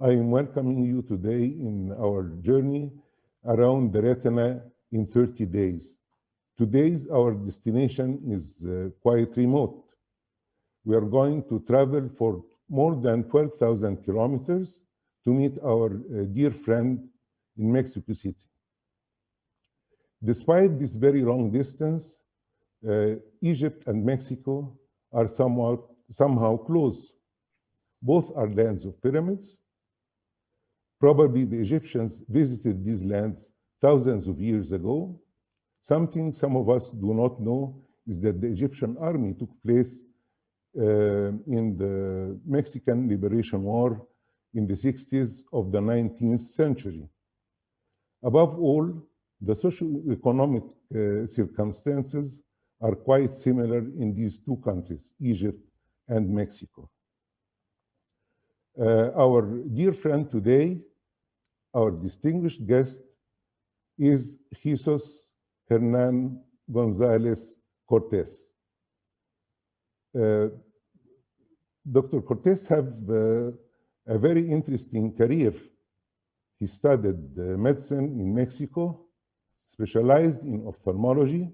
I am welcoming you today in our journey around the retina in 30 days. Today's our destination is quite remote. We are going to travel for more than 12,000 kilometers to meet our dear friend in Mexico City. Despite this very long distance, Egypt and Mexico are somehow close. Both are lands of pyramids. Probably the Egyptians visited these lands thousands of years ago. Something some of us do not know is that the Egyptian army took place in the Mexican Liberation War in the 60s of the 19th century. Above all, the socio-economic circumstances are quite similar in these two countries, Egypt and Mexico. Our dear friend today, our distinguished guest, is Jesus Hernan Gonzalez Cortez. Dr. Cortez have a very interesting career. He studied medicine in Mexico, specialized in ophthalmology,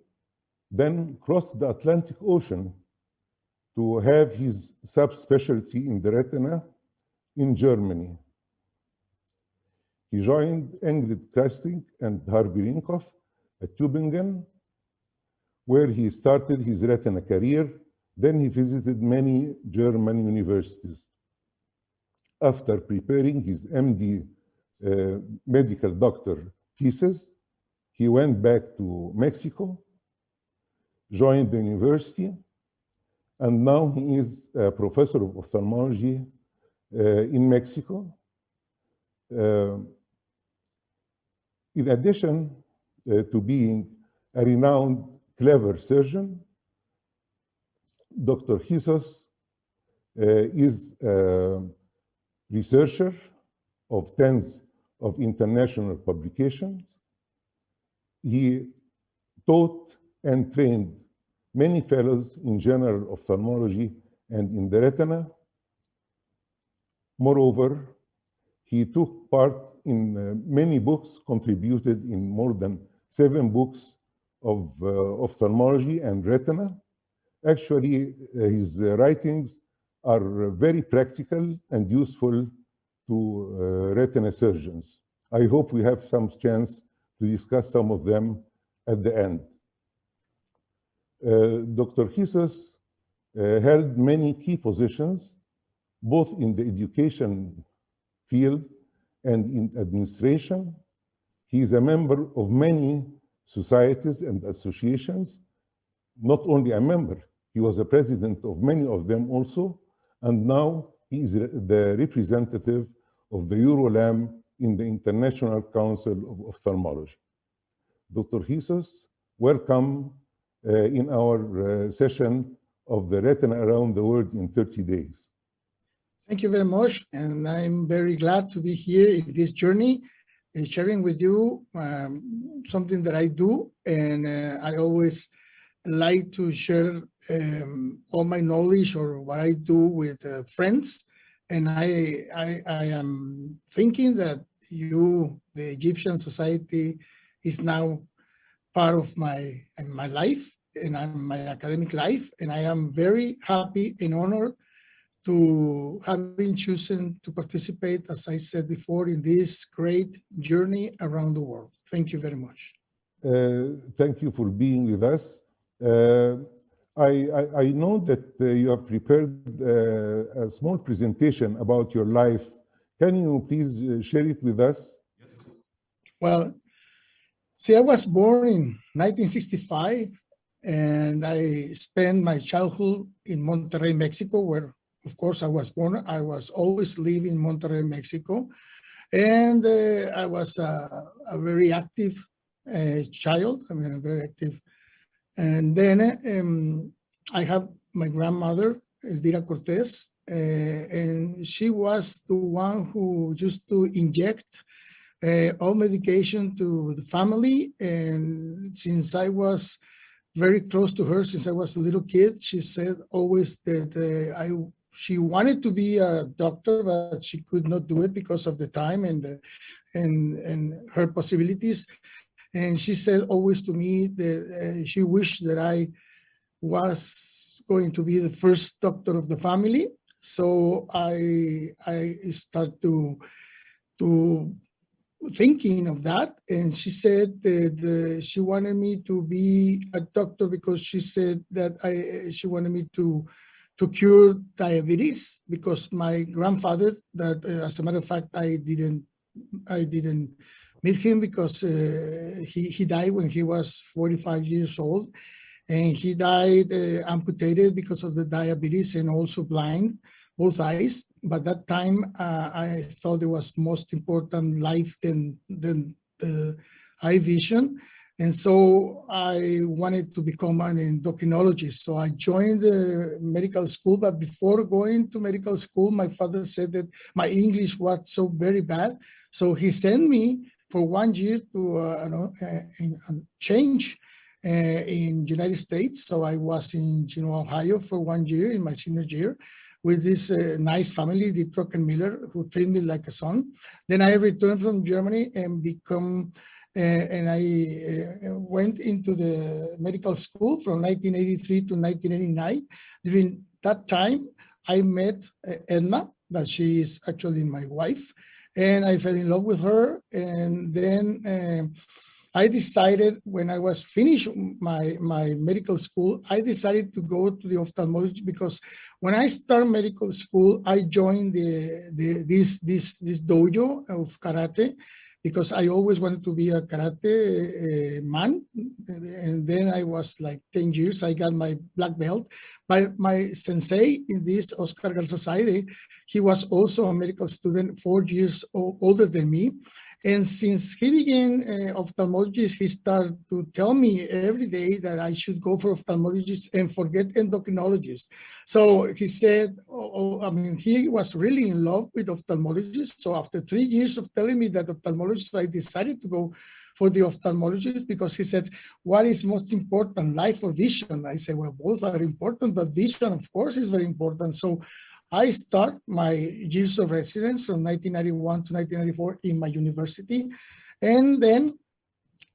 then crossed the Atlantic Ocean to have his subspecialty in the retina in Germany. He joined Ingrid Kasting and Harvey Rinkoff at Tübingen, where he started his retina career. Then he visited many German universities. After preparing his MD medical doctor thesis, he went back to Mexico, joined the university, and now he is a professor of ophthalmology in Mexico. In addition to being a renowned, clever surgeon, Dr. Jesus is a researcher of tens of international publications. He taught and trained many fellows in general ophthalmology and in the retina. Moreover, he took part in many books, contributed in more than 7 books of ophthalmology and retina. Actually, his writings are very practical and useful to retina surgeons. I hope we have some chance to discuss some of them at the end. Dr. Jesus held many key positions, both in the education field and in administration. He is a member of many societies and associations. Not only a member, he was a president of many of them also, and now he is the representative of the EuroLam in the International Council of Ophthalmology. Dr. Jesus, welcome in our session of the Retina Around the World in 30 days. Thank you very much, and I'm very glad to be here in this journey and sharing with you something that I do, and I always like to share all my knowledge or what I do with friends. And I am thinking that you, the Egyptian Society, is now part of my life and my academic life. And I am very happy and honored to having chosen to participate, as I said before, in this great journey around the world. Thank you very much. Thank you for being with us. I know that you have prepared a small presentation about your life. Can you please share it with us? Yes. Well, see, I was born in 1965, and I spent my childhood in Monterrey, Mexico, where, of course, I was born. I was always living in Monterrey, Mexico, and I was a very active child. I mean, a very active. And then I have my grandmother, Elvira Cortez, and she was the one who used to inject all medication to the family. And since I was very close to her, since I was a little kid, she said always that she wanted to be a doctor, but she could not do it because of the time and her possibilities. And she said always to me that she wished that I was going to be the first doctor of the family. So I start to thinking of that, and she said that she wanted me to be a doctor because she said that she wanted me to cure diabetes, because my grandfather, that as a matter of fact I didn't meet him because he died when he was 45 years old, and he died amputated because of the diabetes and also blind, both eyes. But that time I thought it was most important life than the eye vision. And so I wanted to become an endocrinologist. So I joined the medical school, but before going to medical school, my father said that my English was so very bad. So he sent me for 1 year to change in United States. So I was in Ohio for 1 year in my senior year with this nice family, the Miller, who treated me like a son. Then I returned from Germany and I went into the medical school from 1983 to 1989. During that time, I met Edna, that she is actually my wife, and I fell in love with her. And then I decided, when I was finished my medical school, I decided to go to the ophthalmology, because when I started medical school, I joined this dojo of karate, because I always wanted to be a karate man. And then I was like 10 years, I got my black belt. My sensei in this, Oscar Garza Saide, he was also a medical student, 4 years older than me. And since he began ophthalmologist, he started to tell me every day that I should go for ophthalmologist and forget endocrinologist. So he said, he was really in love with ophthalmologists. So after 3 years of telling me that ophthalmologist, I decided to go for the ophthalmologist, because he said, what is most important, life or vision? I said, well, both are important, but vision, of course, is very important. So I start my years of residence from 1991 to 1994 in my university. And then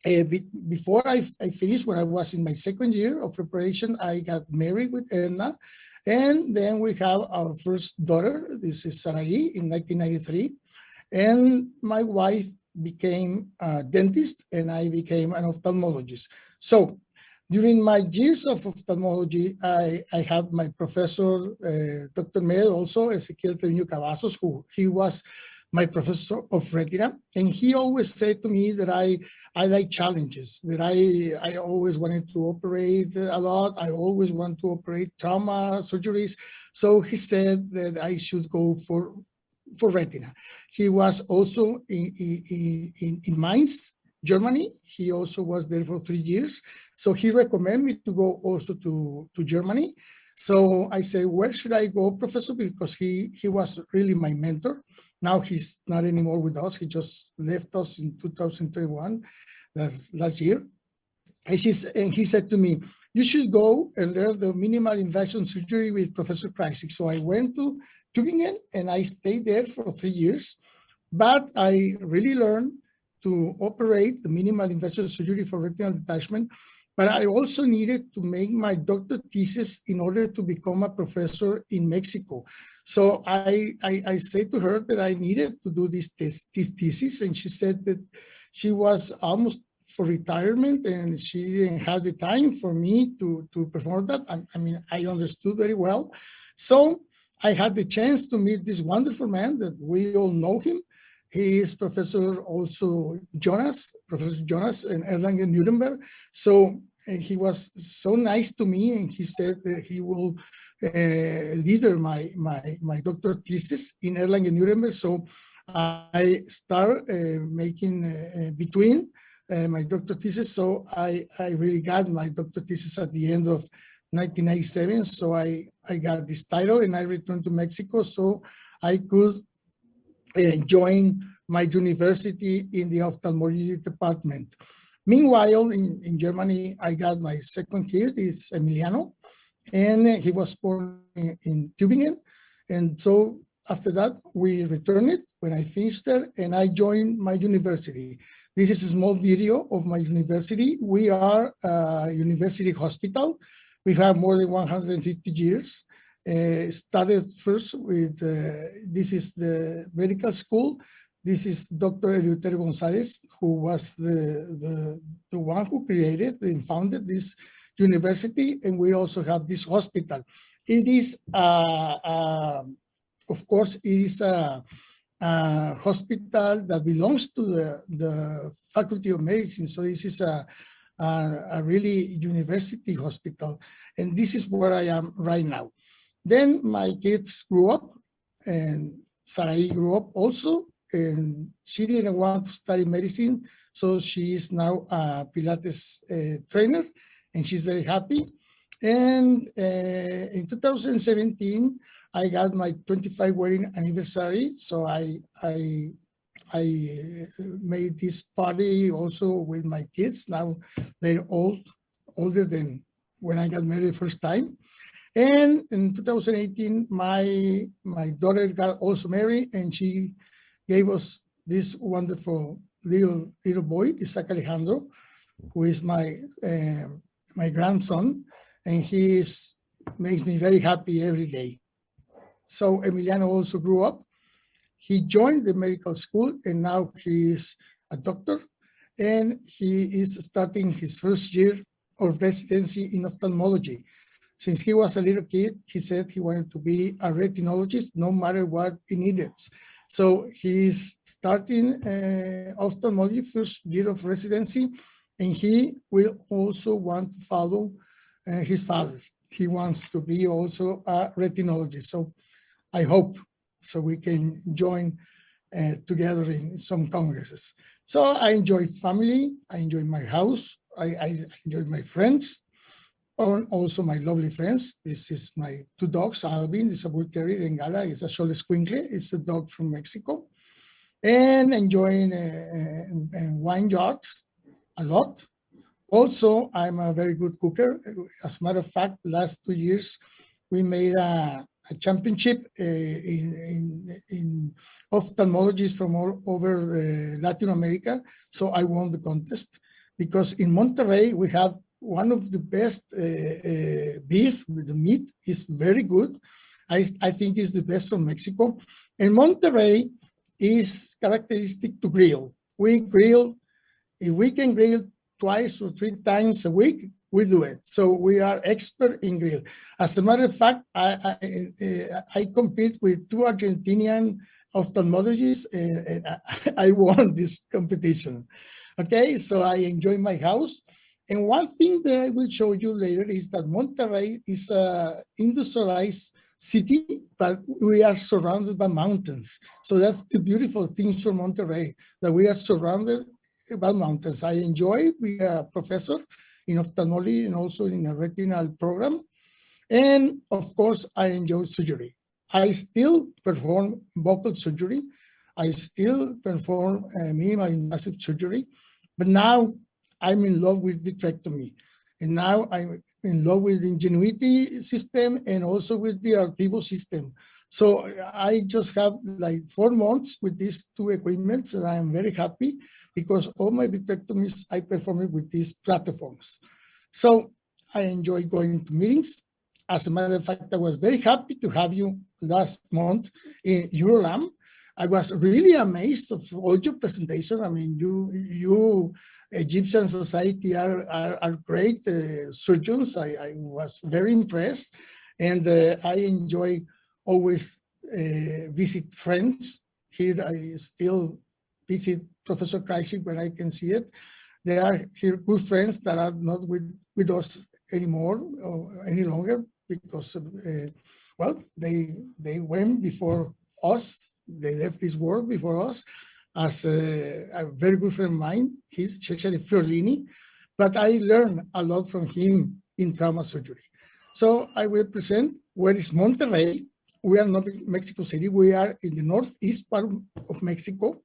before I finished, when I was in my second year of preparation, I got married with Edna. And then we have our first daughter, this is Sarai, in 1993. And my wife became a dentist and I became an ophthalmologist. So during my years of ophthalmology, I had my professor, Dr. Med, also Ezequiel Treviño Cavazos, he was my professor of retina. And he always said to me that I like challenges, that I always wanted to operate a lot. I always want to operate trauma surgeries. So he said that I should go for retina. He was also in Mainz, Germany. He also was there for 3 years. So he recommended me to go also to Germany. So I say, where should I go, Professor? Because he was really my mentor. Now he's not anymore with us. He just left us in 2021, that's last year. And he said to me, you should go and learn the minimal invasion surgery with Professor Kreisig. So I went to Tübingen and I stayed there for 3 years. But I really learned to operate the minimal invasion surgery for retinal detachment. But I also needed to make my doctor thesis in order to become a professor in Mexico. So I said to her that I needed to do this thesis, and she said that she was almost for retirement and she didn't have the time for me to perform that. I mean, I understood very well. So I had the chance to meet this wonderful man that we all know him. He is Professor also Professor Jonas in Erlangen-Nuremberg. So he was so nice to me, and he said that he will lead my doctoral thesis in Erlangen-Nuremberg. So I start making between my doctoral thesis. So I really got my doctoral thesis at the end of 1997. So I got this title and I returned to Mexico so I could join my university in the ophthalmology department. Meanwhile, in Germany, I got my second kid, is Emiliano, and he was born in Tübingen. And so after that, we returned it when I finished there, and I joined my university. This is a small video of my university. We are a university hospital. We have more than 150 years. Started first with, this is the medical school. This is Dr. Eleuterio Gonzalez, who was the one who created and founded this university. And we also have this hospital. It is, of course, it is a hospital that belongs to the Faculty of Medicine. So this is a really university hospital. And this is where I am right now. Then my kids grew up, and Sarai grew up also, and she didn't want to study medicine. So she is now a Pilates trainer, and she's very happy. And in 2017, I got my 25th wedding anniversary. So I made this party also with my kids. Now they're older than when I got married the first time. And in 2018, my daughter got also married, and she gave us this wonderful little boy, Isaac Alejandro, who is my grandson, and he makes me very happy every day. So Emiliano also grew up. He joined the medical school, and now he is a doctor, and he is starting his first year of residency in ophthalmology. Since he was a little kid, he said he wanted to be a retinologist no matter what he needed. So he's starting ophthalmology first year of residency, and he will also want to follow his father. He wants to be also a retinologist. So I hope so we can join together in some congresses. So I enjoy family, I enjoy my house, I enjoy my friends, and also my lovely friends. This is my two dogs, Alvin, is a bull terrier, and Gala is a Chola Squinkle, it's a dog from Mexico. And enjoying wine yards a lot. Also, I'm a very good cooker. As a matter of fact, last 2 years, we made a championship in ophthalmologists from all over Latin America. So I won the contest because in Monterrey, we have one of the best beef. The meat is very good. I think it's the best from Mexico. And Monterrey is characteristic to grill. We grill, if we can grill twice or 3 times a week, we do it. So we are expert in grill. As a matter of fact, I compete with 2 Argentinian ophthalmologists, and I won this competition. Okay, so I enjoy my house. And one thing that I will show you later is that Monterrey is an industrialized city, but we are surrounded by mountains. So that's the beautiful things for Monterrey, that we are surrounded by mountains. I enjoy being a professor in ophthalmology and also in a retinal program. And of course, I enjoy surgery. I still perform vocal surgery. I still perform minimal invasive surgery, but now I'm in love with vitrectomy. And now I'm in love with the Ingenuity system and also with the Artivo system. So I just have like 4 months with these 2 equipments, and I am very happy because all my vitrectomies, I perform it with these platforms. So I enjoy going to meetings. As a matter of fact, I was very happy to have you last month in EuroLam. I was really amazed of all your presentation. I mean, you Egyptian Society are great surgeons. I was very impressed, and I enjoy always visit friends. Here I still visit Professor Kreisig when I can see it. They are here good friends that are not with us anymore or any longer because, well, they went before us. They left this world before us. As a very good friend of mine, he's actually Fiorlini, but I learned a lot from him in trauma surgery. So I will present where is Monterrey. We are not in Mexico City. We are in the northeast part of Mexico,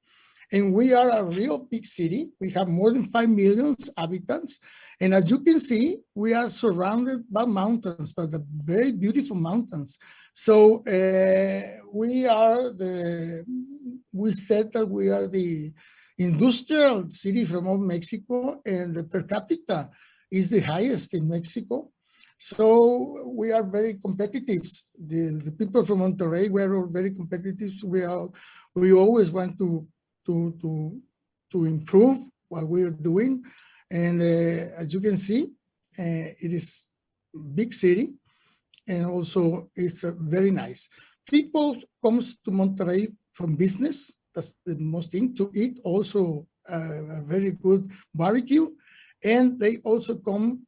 and we are a real big city. We have more than 5 million inhabitants, And as you can see, we are surrounded by mountains, but the very beautiful mountains. So we said that we are the industrial city from all Mexico, and the per capita is the highest in Mexico. So we are very competitive. The people from Monterrey, we are all very competitive. We always want to improve what we are doing. And as you can see, it is a big city, and also it's very nice. People comes to Monterrey from business. That's the most thing, to eat also a very good barbecue. And they also come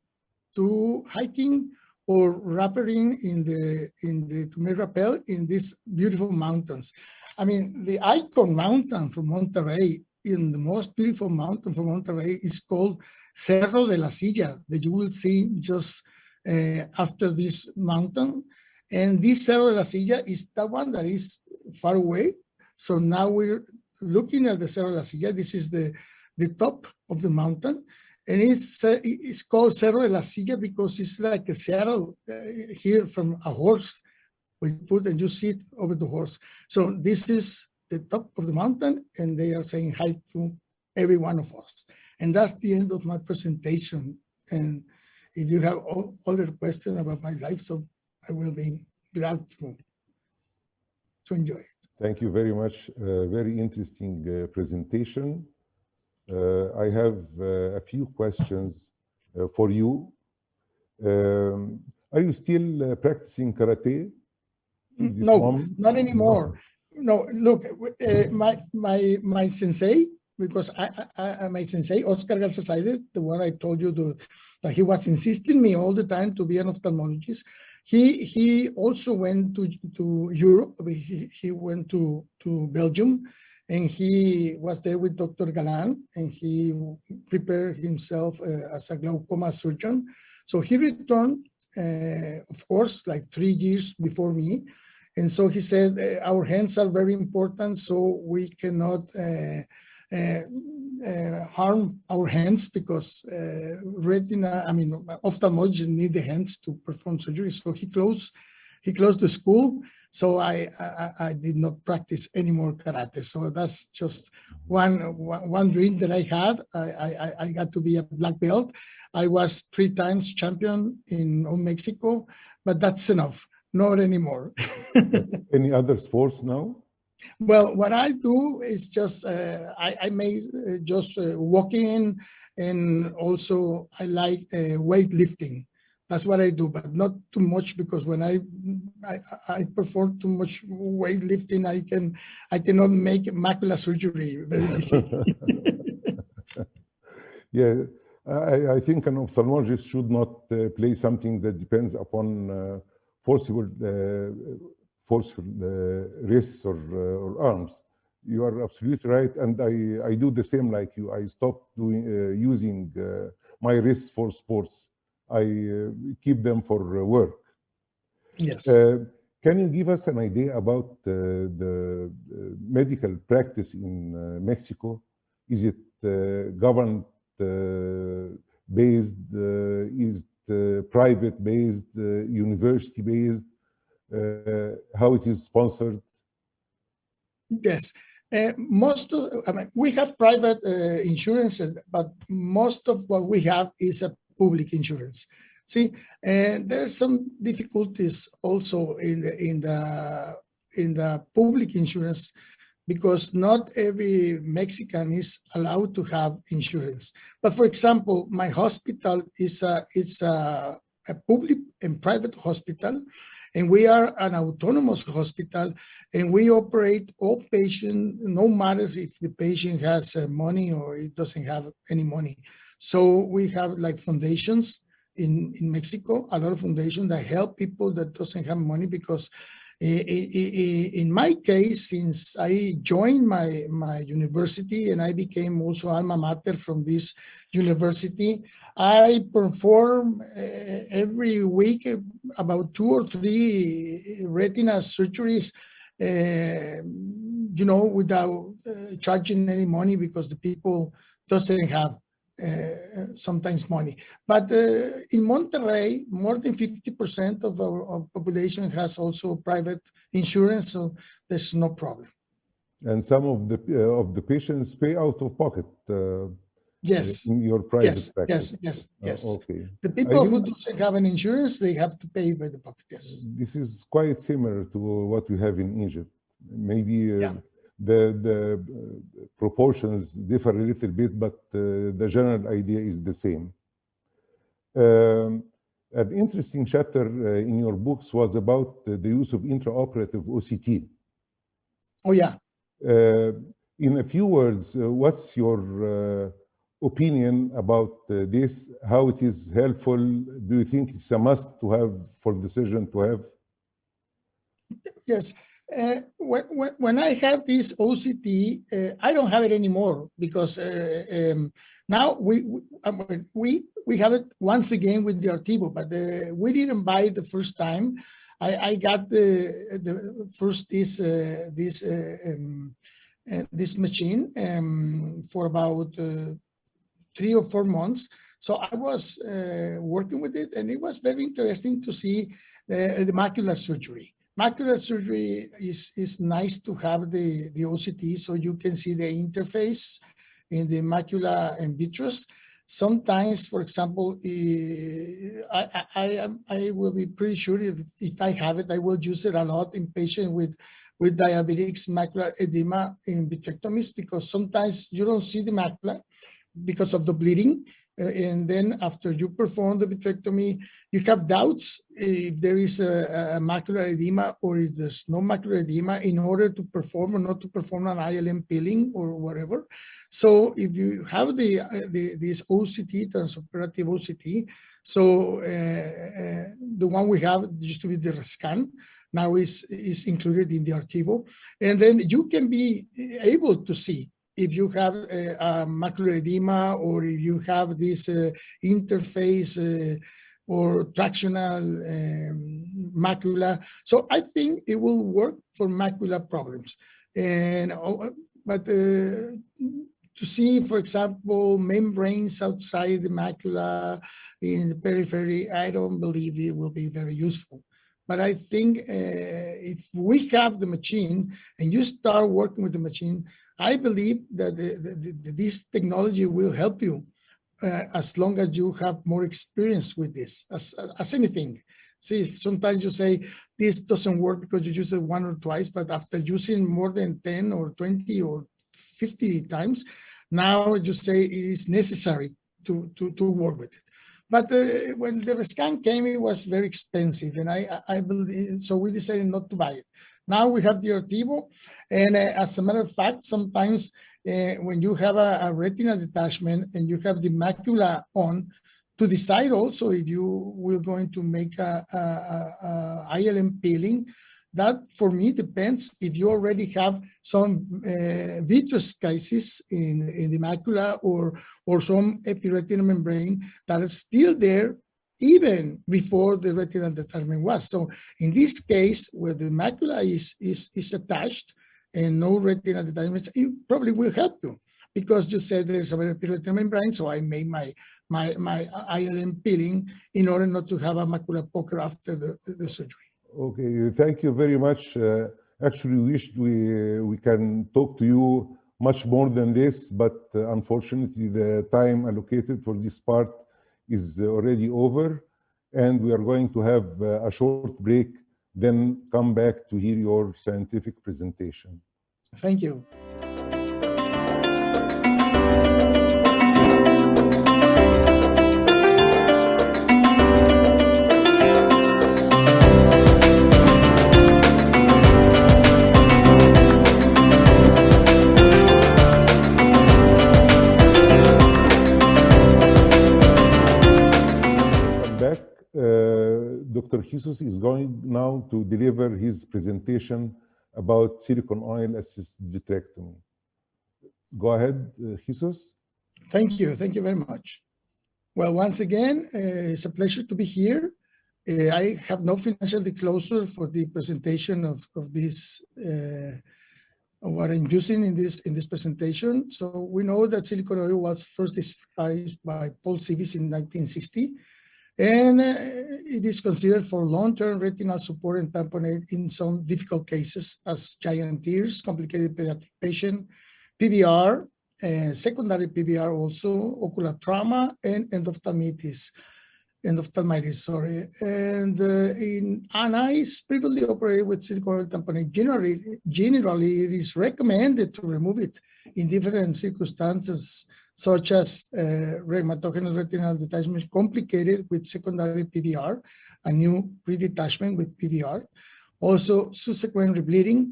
to hiking or rappelling to make rappel in these beautiful mountains. I mean, the icon mountain from Monterrey, in the most beautiful mountain from Monterrey, is called Cerro De La Silla, that you will see just after this mountain. And this Cerro De La Silla is the one that is far away. So now we're looking at the Cerro De La Silla. This is the top of the mountain. And it's called Cerro De La Silla because it's like a saddle here from a horse. We put and you sit over the horse. So this is the top of the mountain, and they are saying hi to every one of us. And that's the end of my presentation. And if you have other questions about my life, so I will be glad to enjoy it. Thank you very much. Very interesting presentation. I have a few questions for you. Are you still practicing karate? No, not anymore. No, look, my sensei, because my sensei, Oscar Garza, the one I told you that he was insisting me all the time to be an ophthalmologist. He also went to Europe. He went to Belgium, and he was there with Dr. Galan, and he prepared himself as a glaucoma surgeon. So he returned, of course, like 3 years before me. And so he said, our hands are very important, so we cannot harm our hands, because ophthalmologists need the hands to perform surgery. So he closed the school. So I did not practice any more karate. So that's just one dream that I had. I got to be a black belt. I was 3 times champion in Mexico, but that's enough. Not anymore. Any other sports now? Well, what I do is just I may just walking, and also I like weightlifting. That's what I do, but not too much, because when I perform too much weightlifting, I cannot make macular surgery very easily. Yeah, I think an ophthalmologist should not play something that depends upon forceful wrists or arms. You are absolutely right, and I do the same like you. I stopped using my wrists for sports. I keep them for work. Yes. Can you give us an idea about the medical practice in Mexico? Is it government based? Is it private based? University based? How it is sponsored? Yes. We have private insurances, but most of what we have is a public insurance. See, and there's some difficulties also in the public insurance, because not every Mexican is allowed to have insurance. But for example, my hospital is a public and private hospital, and we are an autonomous hospital, and we operate all patients, no matter if the patient has money or it doesn't have any money. So we have like foundations in Mexico, a lot of foundations that help people that doesn't have money, because in my case, since I joined my university and I became also alma mater from this university, I perform every week about 2 or 3 retina surgeries, without charging any money, because the people doesn't have sometimes money. But in Monterrey, more than 50% of our population has also private insurance, so there's no problem. And some of the patients pay out of pocket. Yes. In your private practice. Yes. Okay. The people who don't have an insurance, they have to pay by the pocket. Yes. This is quite similar to what we have in Egypt. Maybe the proportions differ a little bit, but the general idea is the same. An interesting chapter in your books was about the use of intraoperative OCT. Oh, yeah. In a few words, what's your opinion about this? How it is helpful? Do you think it's a must to have for the surgeon to have? Yes. When I have this OCT, I don't have it anymore because now we have it once again with the Artivo, but we didn't buy it the first time. I got the first this machine for about 3 or 4 months. So I was working with it, and it was very interesting to see the macular surgery. Macular surgery is nice to have the OCT so you can see the interface in the macula and vitreous. Sometimes, for example, I will be pretty sure if I have it, I will use it a lot in patients with diabetics, macular edema in vitrectomies, because sometimes you don't see the macula because of the bleeding. And then after you perform the vitrectomy, you have doubts if there is a macular edema or if there's no macular edema in order to perform or not to perform an ILM peeling or whatever. So if you have this OCT, transoperative OCT, so the one we have used to be the scan, now is included in the Artivo. And then you can be able to see if you have a macular edema or if you have this interface or tractional macula. So I think it will work for macular problems. But to see, for example, membranes outside the macula in the periphery, I don't believe it will be very useful. But I think if we have the machine and you start working with the machine, I believe that this technology will help you as long as you have more experience with this, as anything. See, sometimes you say this doesn't work because you use it 1 or twice, but after using more than 10 or 20 or 50 times, now you say it is necessary to work with it. But when the scan came, it was very expensive, and I believe, so we decided not to buy it. Now we have the Artivo, and as a matter of fact, sometimes when you have a retina detachment and you have the macula on, to decide also if you will going to make a ILM peeling, that for me depends if you already have some vitreous cases in the macula or some epiretinal membrane that is still there even before the retinal detachment was. So in this case, where the macula is attached and no retinal detachment, it probably will help you because you said there's a epiretinal membrane, so I made my ILM peeling in order not to have a macular poker after the surgery. Okay, thank you very much. Actually, we wished we can talk to you much more than this, but unfortunately, the time allocated for this part is already over, and we are going to have a short break, then come back to hear your scientific presentation. Thank you. Dr. Jesus is going now to deliver his presentation about silicone oil-assisted vitrectomy. Go ahead, Jesus. Thank you. Thank you very much. Well, once again, it's a pleasure to be here. I have no financial disclosure for the presentation of this what I'm using in this presentation. So we know that silicone oil was first described by Paul Seavis in 1960, and it is considered for long-term retinal support and tamponade in some difficult cases as giant tears, complicated pediatric patient, PVR, secondary PVR also, ocular trauma, and endophthalmitis, sorry. And in eyes previously operated with silicone oil tamponade, generally it is recommended to remove it in different circumstances, such as rheumatogenic retinal detachment complicated with secondary PVR, a new redetachment with PVR, also subsequent rebleeding.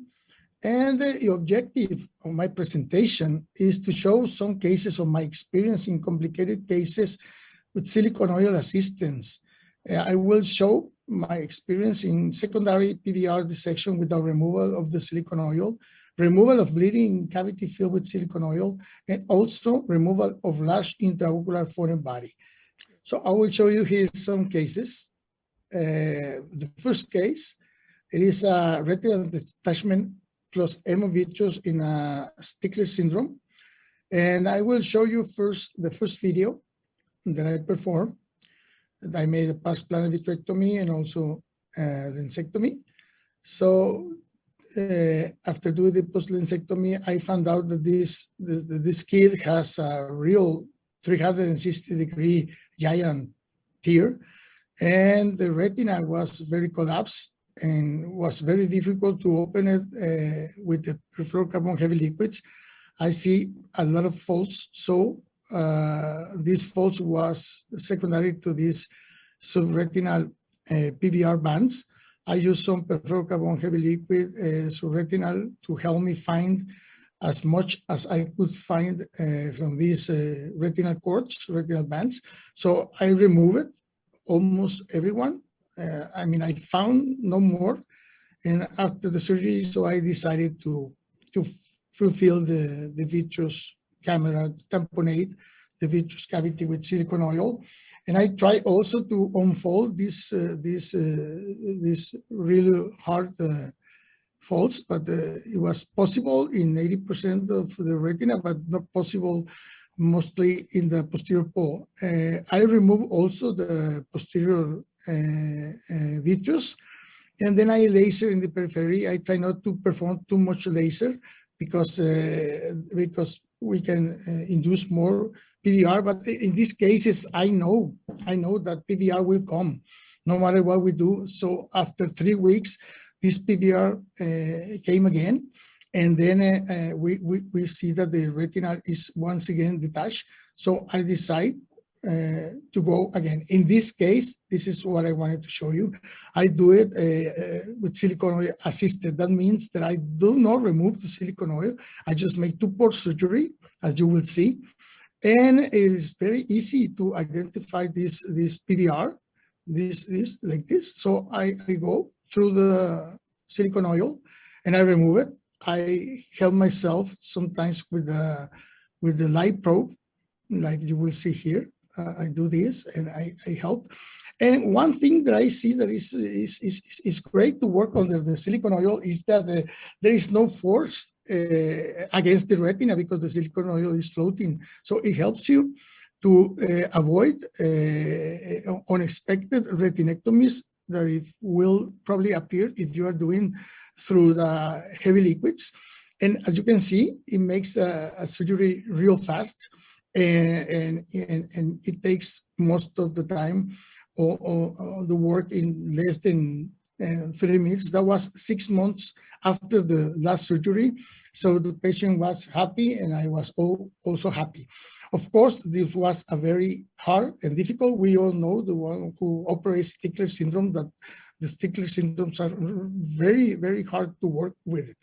And the objective of my presentation is to show some cases of my experience in complicated cases with silicone oil assistance. I will show my experience in secondary PVR dissection without removal of the silicone oil, removal of bleeding in cavity filled with silicone oil, and also removal of large intraocular foreign body. So I will show you here some cases. The first case, it is a retinal detachment plus hemovitreous in a Stickler syndrome. And I will show you first the first video that I performed. I made a pars plana vitrectomy and also lensectomy. So after doing the post-lensectomy, I found out that this kid has a real 360-degree giant tear, and the retina was very collapsed and was very difficult to open it with the peripheral carbon heavy liquids. I see a lot of faults. So this fault was secondary to these subretinal PVR bands. I used some peripheral carbon heavy liquid subretinal to help me find as much as I could find from these retinal cords, retinal bands. So I removed almost everyone. I mean, I found no more. And after the surgery, so I decided to fulfill the vitreous camera, tamponade the vitreous cavity with silicone oil. And I tried also to unfold this really hard folds, but it was possible in 80% of the retina, but not possible mostly in the posterior pole. I removed also the posterior vitreous, and then I laser in the periphery. I try not to perform too much laser because we can induce more PVR, but in these cases, I know that PVR will come no matter what we do. So after 3 weeks, this PVR came again, and then we see that the retina is once again detached. So I decide to go again. In this case, this is what I wanted to show you. I do it with silicone oil assisted. That means that I do not remove the silicone oil. I just make 2-port surgery, as you will see. And it is very easy to identify this PVR, this like this. So I go through the silicone oil and I remove it. I help myself sometimes with the light probe, like you will see here. I do this and I help. And one thing that I see that is great to work under the silicone oil is that there is no force against the retina because the silicone oil is floating. So it helps you to avoid unexpected retinectomies that will probably appear if you are doing through the heavy liquids. And as you can see, it makes a surgery real fast, and it takes most of the time or the work in less than 3 minutes. That was 6 months after the last surgery. So the patient was happy and I was also happy. Of course, this was a very hard and difficult. We all know, the one who operates Stickler syndrome, that the Stickler syndromes are very, very hard to work with it.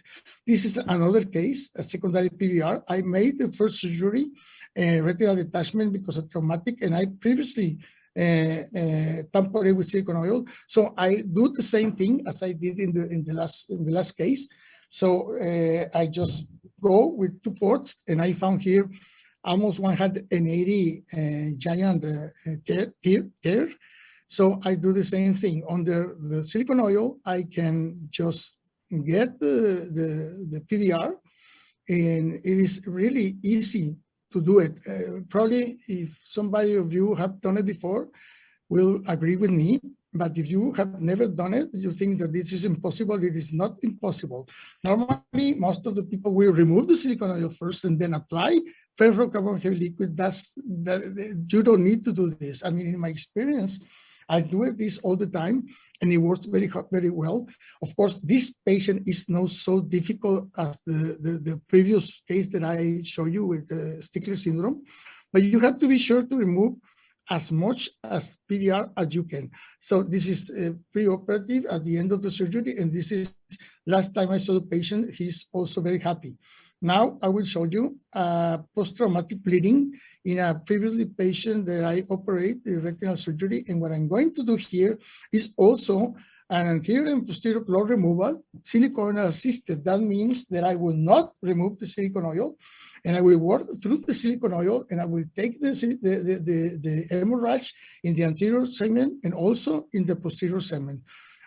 This is another case, a secondary PVR. I made the first surgery, retinal detachment because of traumatic, and I previously tamponade with silicone oil. So I do the same thing as I did in the last case. So I just go with 2 ports, and I found here almost 180 giant tear. So I do the same thing. Under the silicone oil, I can just get the PVR and it is really easy to do it. Probably if somebody of you have done it before, will agree with me. But if you have never done it, you think that this is impossible. It is not impossible. Normally, most of the people will remove the silicone oil first and then apply peripheral carbon heavy liquid. You don't need to do this. I mean, in my experience, I do this all the time, and it works very well. Of course, this patient is not so difficult as the previous case that I showed you with the Stickler syndrome, but you have to be sure to remove as much as PVR as you can. So this is pre-operative at the end of the surgery, and this is last time I saw the patient. He's also very happy. Now I will show you post-traumatic bleeding in a previously patient that I operate the retinal surgery. And what I'm going to do here is also an anterior and posterior plug removal, silicone assisted. That means that I will not remove the silicone oil, and I will work through the silicone oil, and I will take the hemorrhage in the anterior segment and also in the posterior segment.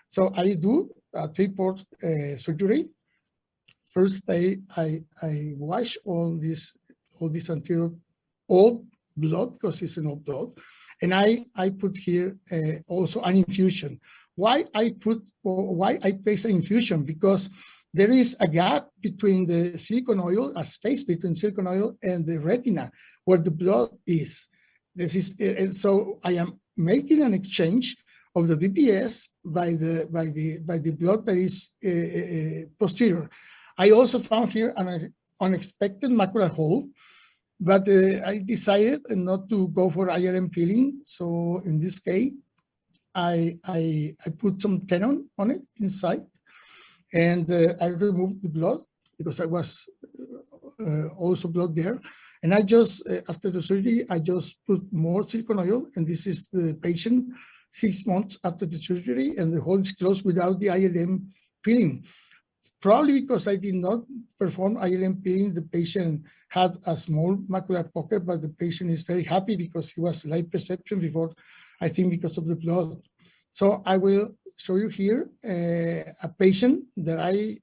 So I do a 3-port surgery. First, I wash all this anterior old blood, because it's an old blood, and I put here also an infusion. Why I place an infusion? Because there is a gap between the silicone oil, a space between silicone oil and the retina, where the blood is. So I am making an exchange of the BPS by the blood that is posterior. I also found here an unexpected macular hole, but I decided not to go for ILM peeling. So in this case, I put some tenon on it inside, and I removed the blood because I was also blood there. And I just, after the surgery, I just put more silicone oil, and this is the patient 6 months after the surgery, and the hole is closed without the ILM peeling. Probably because I did not perform ILM peeling, the patient had a small macular pocket, but the patient is very happy because he was light perception before, I think because of the blood. So I will show you here a patient that I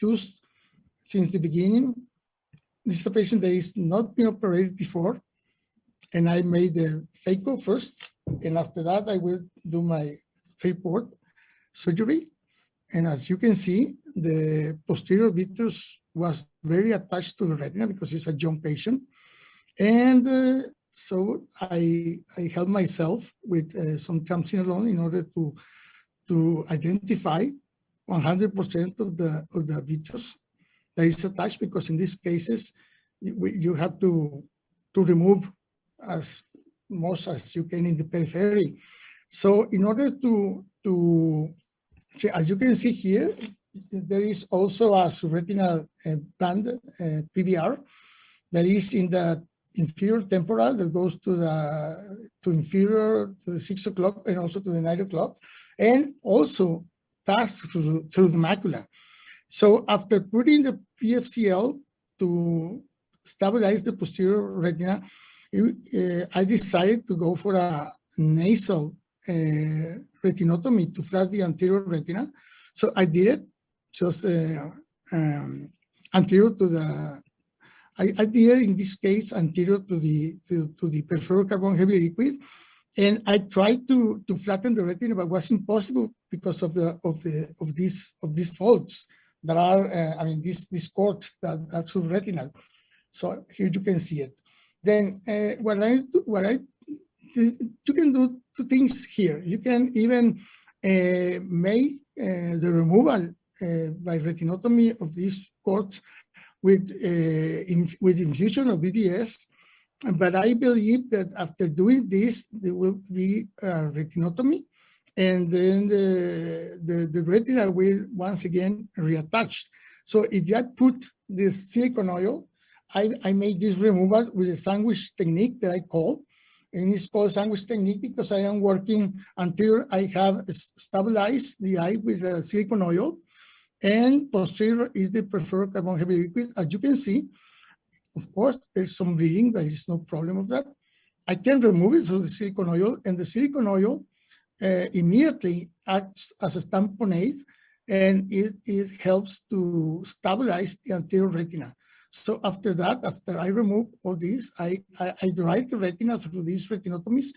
used since the beginning. This is a patient that is not been operated before, and I made the phaco first, and after that I will do my 3-port surgery. And as you can see, the posterior vitreous was very attached to the retina because he's a young patient. And so I helped myself with some triamcinolone in order to identify 100% of the vitreous that is attached, because in these cases, you have to remove as much as you can in the periphery. So in order to as you can see here, there is also a subretinal band, PVR, that is in the inferior temporal that goes to the 6 o'clock and also to the 9 o'clock, and also pass through the macula. So after putting the PFCL to stabilize the posterior retina, I decided to go for a nasal retinotomy to flat the anterior retina. So I did it just anterior to the, I did it in this case anterior to the peripheral carbon heavy liquid, and I tried to flatten the retina, but it was impossible because of these folds that are, I mean, these cords that are subretinal. So here you can see it. Then you can do 2 things here. You can even make the removal by retinotomy of these cords with infusion of BBS. But I believe that after doing this, there will be retinotomy, and then the retina will once again reattach. So if I put this silicone oil, I make this removal with a sandwich technique that I call, and it's called sandwich technique because I am working anterior. I have stabilized the eye with a silicone oil, and posterior is the preferred carbon heavy liquid. As you can see, of course, there's some bleeding, but there's no problem of that. I can remove it through the silicone oil, and the silicone oil immediately acts as a tamponade, and it helps to stabilize the anterior retina. So after that, after I remove all this, I dry the retina through these retinotomies.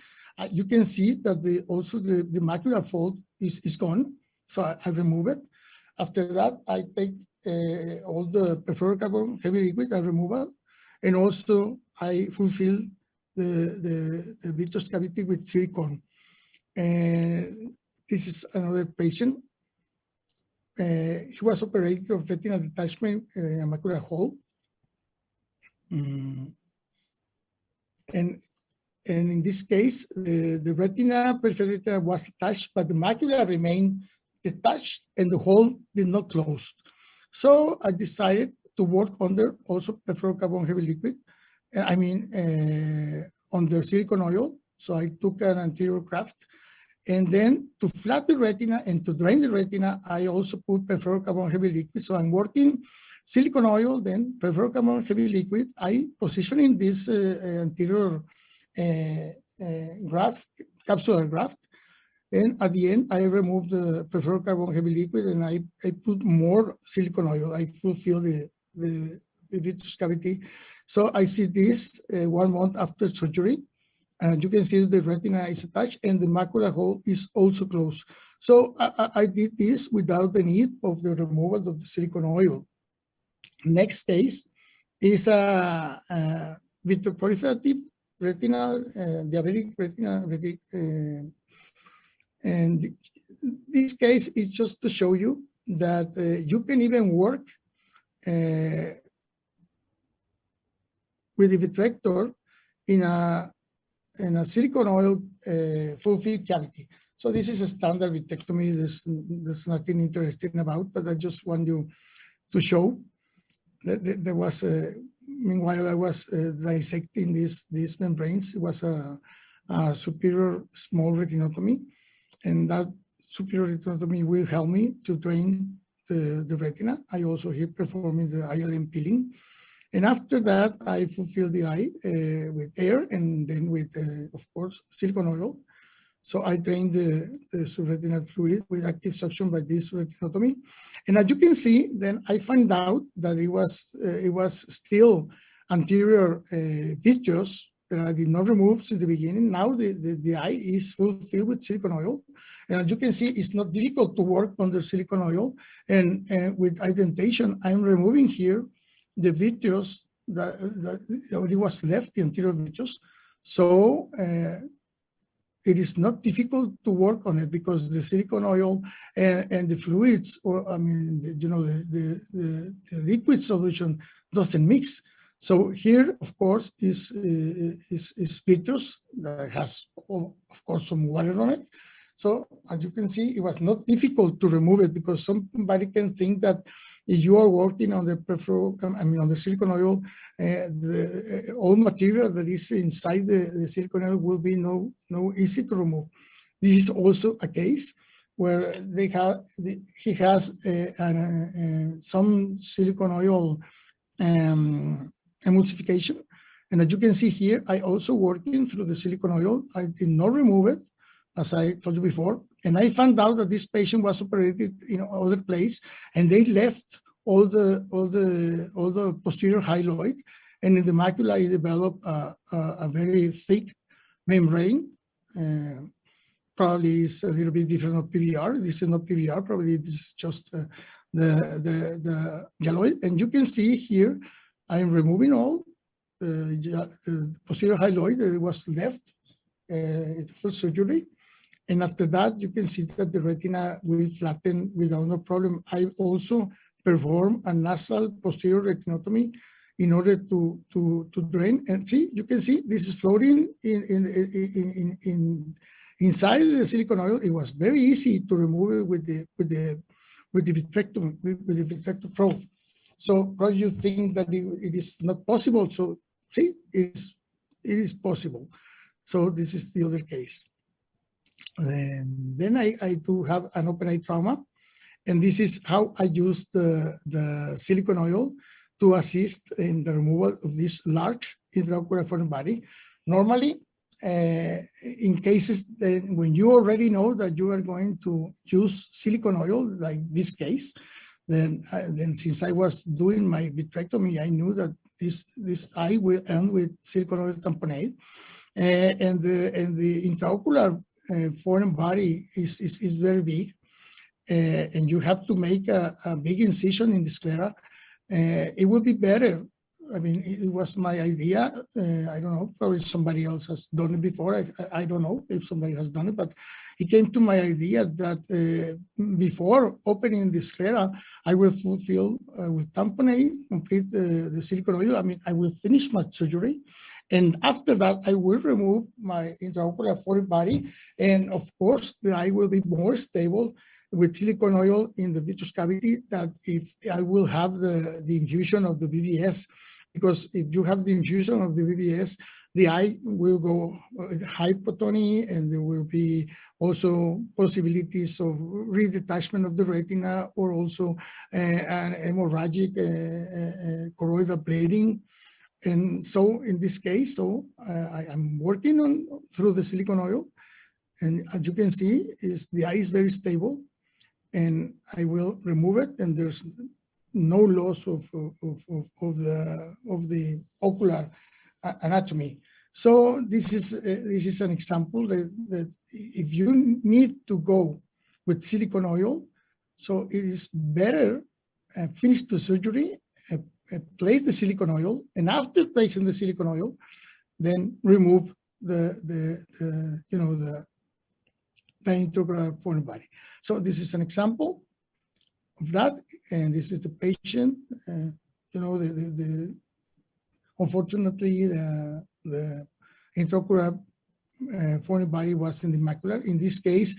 You can see that also the macular fold is gone. So I remove it. After that, I take all the perfluorocarbon heavy liquid, I remove it. And also I fulfill the vitreous cavity with silicone. And this is another patient. He was operated of retinal detachment and macular hole. And in this case, the retina, peripheral retina was attached, but the macula remained detached and the hole did not close. So I decided to work under also perfluorocarbon heavy liquid, under silicone oil. So I took an anterior graft, and then to flat the retina and to drain the retina, I also put perfluorocarbon heavy liquid. So I'm working silicone oil, then perfluorocarbon heavy liquid. I position in this anterior graft, capsular graft. And at the end, I remove the perfluorocarbon heavy liquid and I put more silicone oil. I fulfill the vitreous cavity. So I see this 1 month after surgery. And you can see the retina is attached and the macular hole is also closed. So I did this without the need of the removal of the silicone oil. Next case is a vitreoproliferative retinal diabetic retina. And this case is just to show you that you can even work with the vitrector in a silicone oil full-field cavity. So this is a standard vitrectomy. There's nothing interesting about, but I just want you to show that there was meanwhile I was dissecting these membranes. It was a superior small retinotomy, and that superior retinotomy will help me to drain the retina. I also here performing the ILM peeling. And after that, I fulfill the eye with air and then with, of course, silicone oil. So I drain the subretinal fluid with active suction by this retinotomy. And as you can see, then I find out that it was still anterior vitreous that I did not remove since the beginning. Now the eye is filled with silicone oil. And as you can see, it's not difficult to work under silicone oil. And with indentation, I'm removing here the vitreous that already was left, the anterior vitreous. So it is not difficult to work on it because the silicone oil and the fluids, or the liquid solution doesn't mix. So here, of course, is vitreous that has, of course, some water on it. So as you can see, it was not difficult to remove it because somebody can think that if you are working on the on the silicone oil, the all material that is inside the silicone oil will be no easy to remove. This is also a case where he has some silicone oil emulsification, and as you can see here, I also working through the silicone oil. I did not remove it, as I told you before, and I found out that this patient was operated in other place, and they left all the posterior hyaloid, and in the macula it developed a very thick membrane. Probably is a little bit different of PVR. This is not PVR. Probably this is just the hyaloid, and you can see here I am removing all the posterior hyaloid that was left for surgery. And after that, you can see that the retina will flatten without no problem. I also perform a nasal posterior retinotomy in order to drain. And see, you can see this is floating inside the silicone oil. It was very easy to remove it with the vitrector probe. So probably you think that it is not possible. So see, it is possible. So this is the other case. And then I do have an open eye trauma, and this is how I use the silicone oil to assist in the removal of this large intraocular foreign body. Normally, in cases when you already know that you are going to use silicone oil, like this case, Then since I was doing my vitrectomy, I knew that this eye will end with siliconoidal tamponade, and the intraocular foreign body is very big, and you have to make a big incision in the sclera. It would be better. I mean, it was my idea. I don't know, probably somebody else has done it before. I don't know if somebody has done it, but it came to my idea that before opening the sclera, I will fulfill with tamponade, complete the silicone oil. I mean, I will finish my surgery. And after that, I will remove my intraocular foreign body. And of course, the eye will be more stable with silicone oil in the vitreous cavity that if I will have the infusion of the BBS. Because if you have the infusion of the BBS, the eye will go hypotony, and there will be also possibilities of redetachment of the retina, or also an hemorrhagic choroidal bleeding. And so in this case, I'm working on through the silicone oil, and as you can see, the eye is very stable, and I will remove it, and there's no loss of the ocular anatomy. So this is an example that if you need to go with silicone oil, so it is better finish the surgery, place the silicone oil, and after placing the silicone oil, then remove the intraocular foreign body. So this is an example of that, and this is the patient. Unfortunately, the intraocular foreign body was in the macular. In this case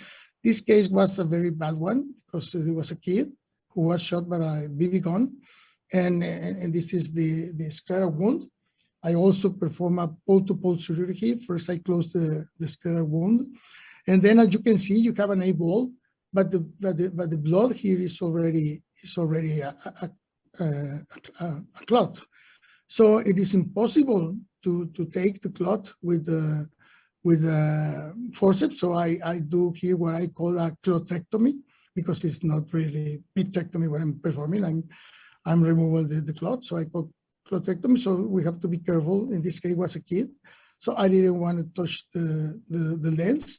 was a very bad one because there was a kid who was shot by a BB gun, and this is the scleral wound. I also perform a pole-to-pole surgery here. First, I close the scleral wound, and then as you can see, you have an eyeball. But the blood here is already a clot. So it is impossible to take the clot with forceps. So I do here what I call a clothictomy, because it's not really vitrectomy what I'm performing. I'm removing the clot, so I call clothictomy. So we have to be careful. In this case, it was a kid, so I didn't want to touch the lens.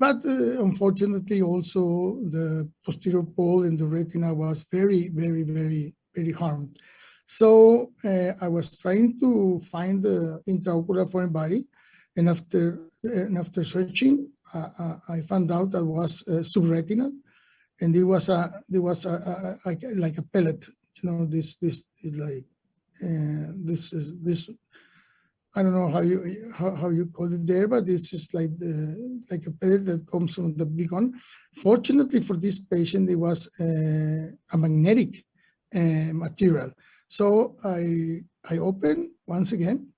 But unfortunately, also the posterior pole in the retina was very, very, very, very harmed. So I was trying to find the intraocular foreign body, and after searching, I found out that was subretinal, and there was like a pellet. This is like this. I don't know how you call it there, but it's just like a pellet that comes from the big gun. Fortunately for this patient, it was a magnetic material. So I open once again.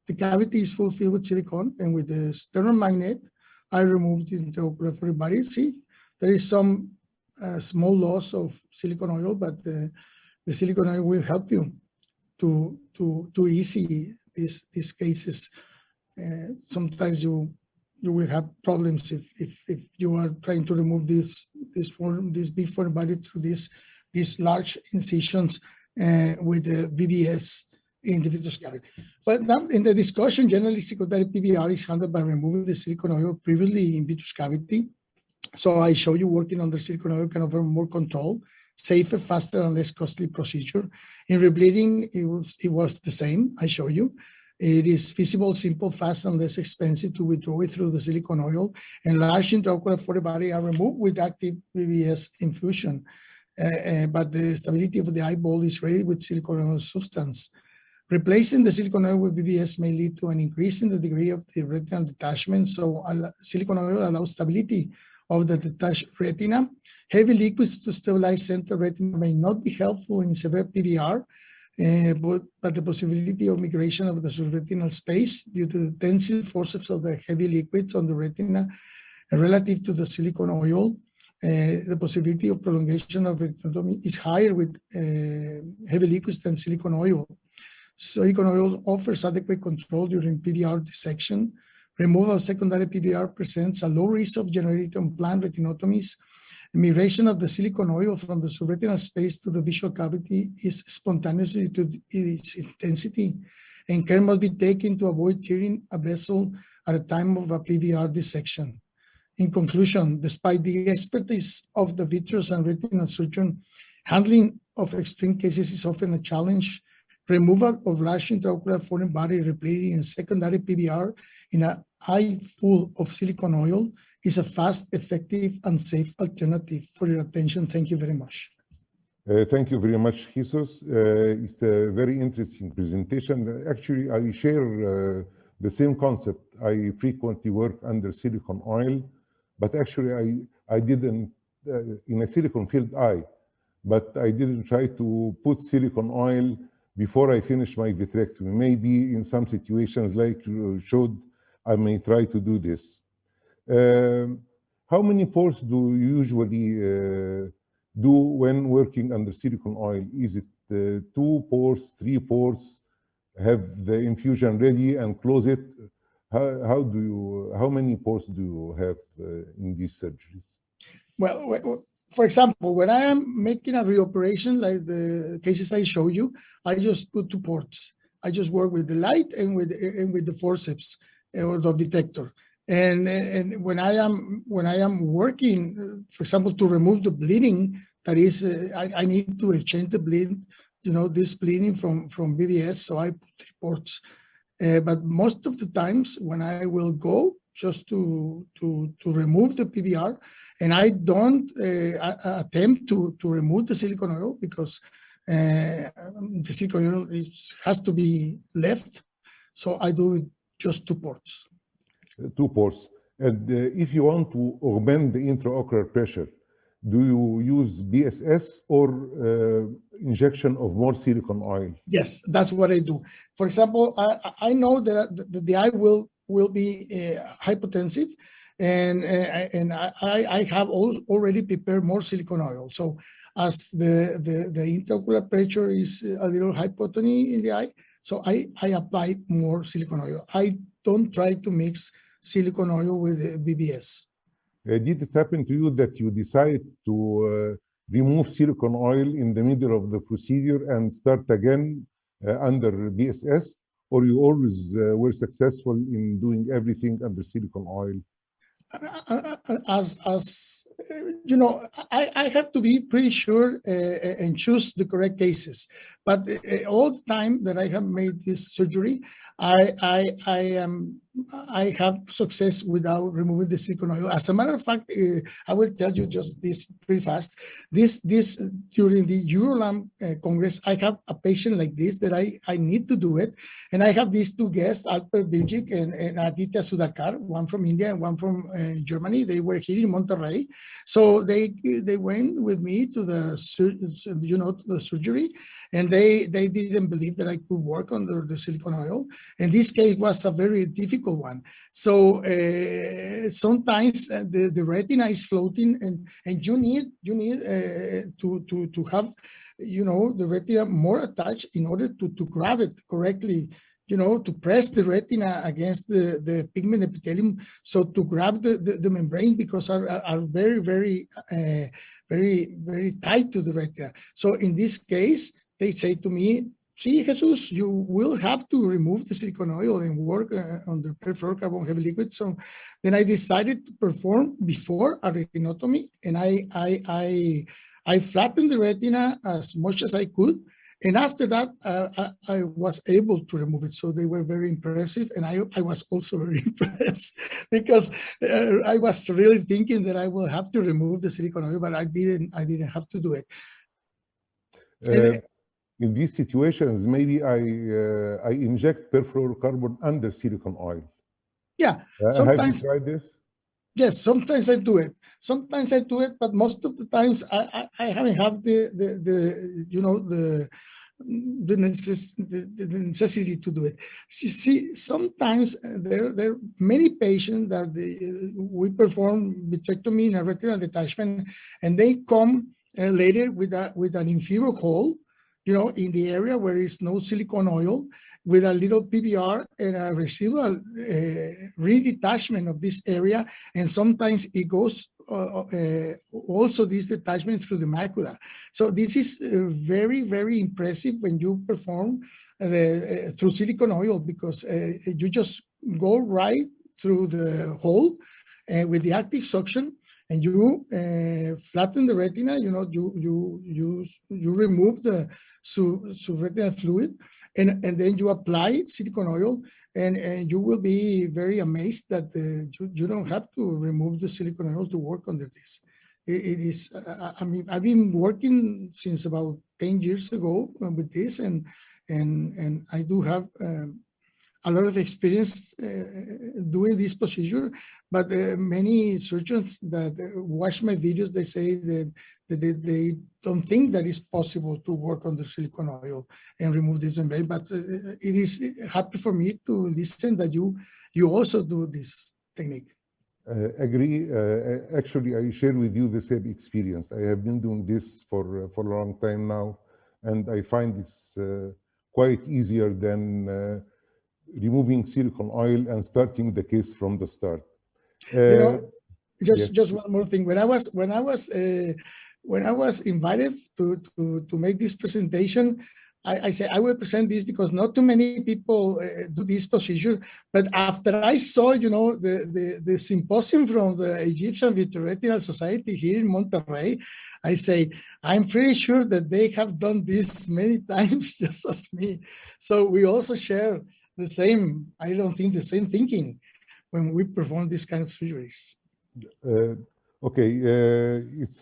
The cavity is fulfilled with silicone, and with the sternum magnet, I removed the intraocular foreign body. See, there is some small loss of silicone oil, but the silicone oil will help you to easy these cases. Sometimes you will have problems if you are trying to remove this big foreign body through these large incisions with the BBS in the vitreous cavity. But now in the discussion, generally cyclotherapy PBR is handled by removing the silicone oil previously in vitreous cavity. So I show you working under silicone oil can offer more control, safer, faster, and less costly procedure. In rebleeding, it was the same. I show you. It is feasible, simple, fast, and less expensive to withdraw it through the silicone oil. And large intraocular foreign body are removed with active BBS infusion. But the stability of the eyeball is ready with silicone oil substance. Replacing the silicone oil with BBS may lead to an increase in the degree of the retinal detachment. So silicone oil allows stability of the detached retina. Heavy liquids to stabilize central retina may not be helpful in severe PBR, but the possibility of migration of the subretinal space due to the tensile forces of the heavy liquids on the retina relative to the silicone oil, the possibility of prolongation of retinotomy is higher with heavy liquids than silicone oil. Silicone oil offers adequate control during PBR dissection. Removal of secondary PBR presents a low risk of generating unplanned retinotomies. The migration of the silicone oil from the subretinal space to the visual cavity is spontaneous due to its intensity, and care must be taken to avoid tearing a vessel at a time of a PVR dissection. In conclusion, despite the expertise of the vitreous and retinal surgeon, handling of extreme cases is often a challenge. Removal of large intraocular foreign body replacing in secondary PVR in a eye full of silicone oil is a fast, effective, and safe alternative. For your attention, thank you very much. Thank you very much, Jesus. It's a very interesting presentation. Actually, I share the same concept. I frequently work under silicone oil, but actually I didn't, in a silicone-filled eye, but I didn't try to put silicone oil before I finish my vitrectomy. Maybe in some situations like you showed, I may try to do this. How many pores do you usually do when working under silicone oil? Is it 2 pores, 3 pores? Have the infusion ready and close it? How many pores do you have in these surgeries? Well, for example, when I am making a reoperation, like the cases I show you, I just put 2 ports. I just work with the light and with the forceps or the detector. And when I am working, for example, to remove the bleeding, that is, I need to exchange the bleed, this bleeding from BBS, so I put 3 ports. But most of the times when I will go just to remove the PVR, and I don't attempt to remove the silicone oil because the silicone oil has to be left, so I do just 2 ports. 2 ports. And if you want to augment the intraocular pressure, do you use BSS or injection of more silicone oil? Yes, that's what I do. For example, I know that the eye will be hypotensive, and I have already prepared more silicone oil. So as the intraocular pressure is a little hypotony in the eye, so I apply more silicone oil. I don't try to mix silicone oil with BBS. Did it happen to you that you decide to remove silicone oil in the middle of the procedure and start again under BSS, or you always were successful in doing everything under silicone oil? As you know, I have to be pretty sure and choose the correct cases. But all the time that I have made this surgery, I have success without removing the silicone oil. As a matter of fact, I will tell you just this pretty fast. This during the Eurolam Congress, I have a patient like this that I need to do it, and I have these 2 guests, Alper Bilgic and Aditya Sudhakar, one from India and one from Germany. They were here in Monterrey, so they went with me to the surgery, and they didn't believe that I could work under the silicone oil. And this case was a very difficult one. So sometimes the retina is floating, and you need to have the retina more attached in order to grab it correctly. To press the retina against the pigment epithelium, so to grab the membrane, because are very, very, very, very tight to the retina. So in this case, they say to me, "See, Jesus, you will have to remove the silicone oil and work on the perfluorocarbon heavy liquid." So then I decided to perform before a retinotomy, and I flattened the retina as much as I could. And after that, I was able to remove it. So they were very impressive. And I was also very impressed, because I was really thinking that I will have to remove the silicone oil, but I didn't have to do it. In these situations, maybe I inject perfluorocarbon under silicone oil. Yeah. Have you tried this? Yes, sometimes I do it. Sometimes I do it, but most of the times I haven't had the necessity to do it. You see, sometimes there are many patients that we perform vitrectomy in a retinal detachment, and they come later with an inferior hole, in the area where there is no silicone oil, with a little PVR and a residual redetachment of this area. And sometimes it goes also this detachment through the macula. So this is very, very impressive when you perform through silicone oil, because you just go right through the hole with the active suction, and you flatten the retina. You remove the subretinal fluid, and then you apply silicone oil, and you will be very amazed that you don't have to remove the silicone oil to work under this. It is, I mean, I've been working since about 10 years ago with this, and I do have a lot of experience doing this procedure, but many surgeons that watch my videos, they say that they don't think that it's possible to work on the silicone oil and remove this membrane. But it is happy for me to listen that you also do this technique. Agree. Actually, I share with you the same experience. I have been doing this for a long time now, and I find this quite easier than removing silicone oil and starting the case from the start. Just one more thing. When I was invited to make this presentation, I said I will present this because not too many people do this procedure. But after I saw, the symposium from the Egyptian Vitreoretinal Society here in Monterrey, I say I'm pretty sure that they have done this many times just as me. So we also share the same, I don't think the same thinking when we perform this kind of surgeries. Okay, it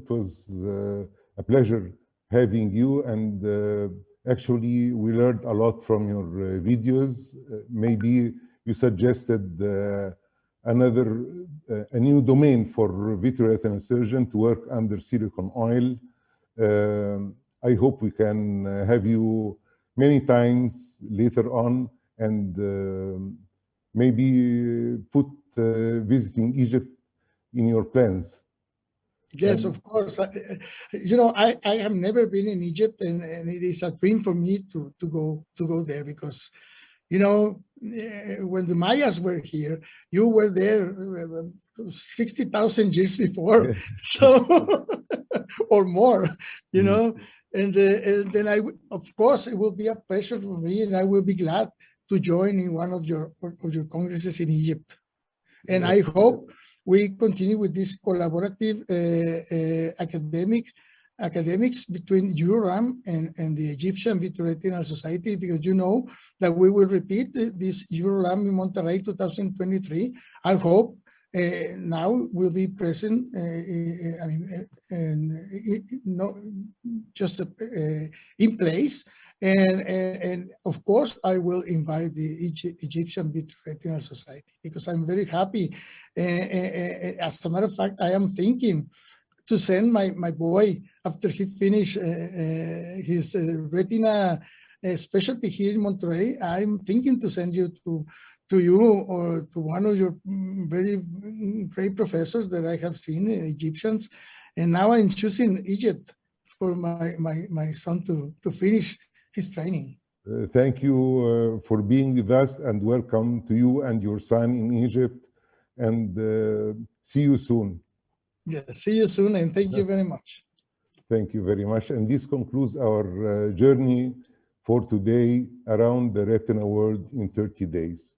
was a pleasure having you, and actually we learned a lot from your videos. Maybe you suggested a new domain for vitreoretinal surgeon to work under silicone oil. I hope we can have you many times later on, and maybe put visiting Egypt in your plans. Yes, of course. I have never been in Egypt, and it is a dream for me to go there, because when the Mayas were here, you were there 60,000 years before, so or more, and then of course, it will be a pleasure for me, and I will be glad to join in one of your congresses in Egypt. And I hope we continue with this collaborative academics between URAM and the Egyptian Vitreoretinal Society, because that we will repeat this URAM in Monterrey 2023. I hope now will be present, just in place. And of course, I will invite the Egyptian Vitreoretinal Society, because I'm very happy. As a matter of fact, I am thinking to send my boy, after he finished his retina specialty here in Monterrey. I'm thinking to send you to you or to one of your very great professors that I have seen, Egyptians. And now I'm choosing Egypt for my son to finish his training. Thank you for being with us, and welcome to you and your son in Egypt, and see you soon. Yes, see you soon, and thank you very much. Thank you very much. And this concludes our journey for today around the retina world in 30 days.